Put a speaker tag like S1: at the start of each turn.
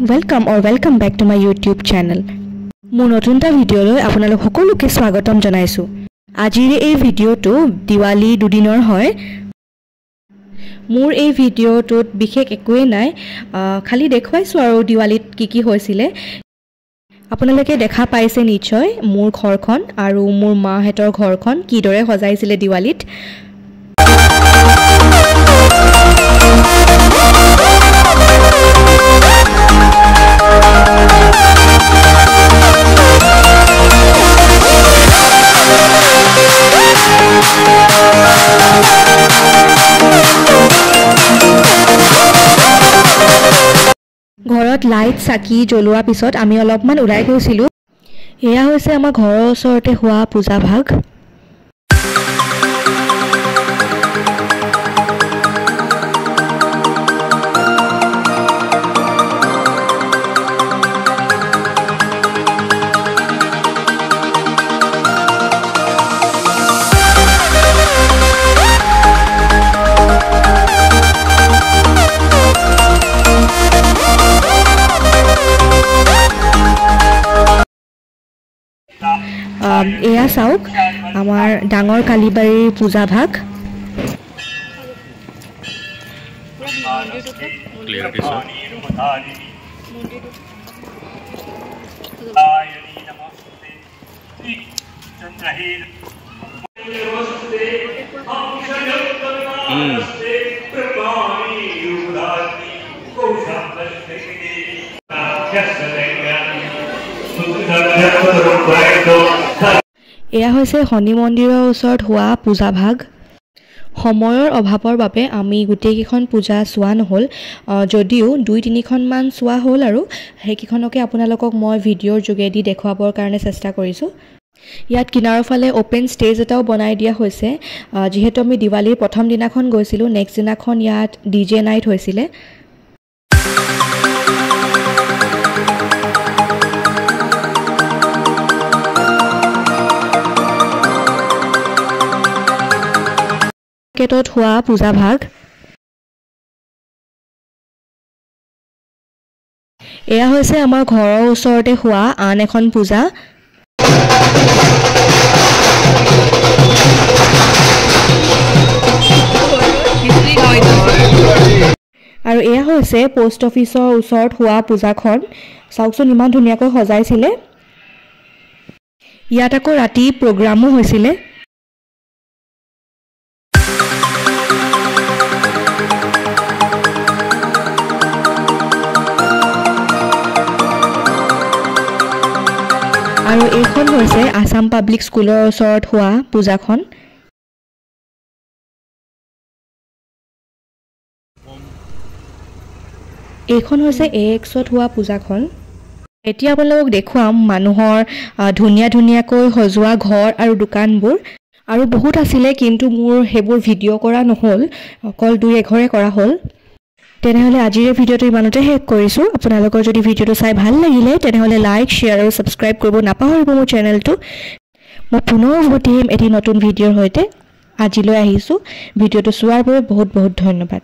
S1: Welcome or welcome back to my YouTube channel. মোৰ নতুন এটা ভিডিঅ'লৈ আপোনালোক সকলোকে স্বাগতম জনাইছো। আজিৰ এই ভিডিঅ'টো দিৱালী দুদিনৰ হয়। মোৰ এই ভিডিঅ'টোত বিশেষ একোৱে নাই, খালি দেখুৱাইছো আৰু দিৱালীত কি হৈছিলে। আপোনালোকে দেখা পাইছে নিশ্চয় মোৰ ঘৰখন আৰু মোৰ মাহঁতৰ ঘৰখন কিদৰে সজাইছিলে দিৱালীত। ঘৰত লাইট চাকি জ্বলোৱাৰ পিছত আমি অলপমান উলাই গৈছিলো। এয়া হৈছে আমাৰ ঘৰৰ ওচৰতে হোৱা পূজা ভাগ। এয়া চাওক আমাৰ ডাঙৰ কালীবাৰীৰ পূজা ভাগ। এয়া হৈছে শনি মন্দিৰৰ ওচৰত হোৱা পূজা ভাগ। সময়ৰ অভাৱৰ বাবে আমি গোটেইকেইখন পূজা চোৱা নহ'ল, যদিও 2-3খনমান চোৱা হ'ল আৰু সেইকেইখনকে আপোনালোকক মই ভিডিঅ'ৰ যোগেদি দেখুৱাবৰ কাৰণে চেষ্টা কৰিছোঁ। ইয়াত কিনাৰৰ ফালে অ'পেন ষ্টেজ এটাও বনাই দিয়া হৈছে। যিহেতু আমি দিৱালীৰ প্ৰথম দিনাখন গৈছিলোঁ, নেক্সট দিনাখন ইয়াত DJ নাইট হৈছিলে। কেটত হোৱা পূজা ভাগ। এয়া হৈছে আমাৰ ঘৰৰ ওচৰতে হোৱা আন এখন পূজা। আৰু এয়া হৈছে পোষ্ট অফিচৰ ওচৰত হোৱা পূজাখন। চাওকচোন ইমান ধুনীয়াকৈ সজাইছিলে। ইয়াত আকৌ ৰাতি প্ৰগ্ৰামো হৈছিলে। আৰু এইখন হৈছে আসাম পাব্লিক স্কুলৰ ওচৰত হোৱা পূজাখন। এইখন হৈছে AX-ত হোৱা পূজাখন। এতিয়া আপোনালোকক দেখুৱাম মানুহৰ ধুনীয়াকৈ সজোৱা ঘৰ আৰু দোকানবোৰ। আৰু বহুত আছিলে, কিন্তু মোৰ সেইবোৰ ভিডিঅ' কৰা নহ'ল, অকল 2-1 কৰা হ'ল। তেনেহ'লে আজিৰ ভিডিঅ'টো ইমানতে শেষ কৰিছোঁ। আপোনালোকৰ যদি ভিডিঅ'টো চাই ভাল লাগিলে তেনেহ'লে লাইক, শ্বেয়াৰ আৰু ছাবস্ক্ৰাইব কৰিব নাপাহৰিব মোৰ চেনেলটো। মই পুনৰ উভতি আহিম এটি নতুন ভিডিঅ'ৰ সৈতে। আজিলৈ আহিছোঁ। ভিডিঅ'টো চোৱাৰ বাবে বহুত ধন্যবাদ।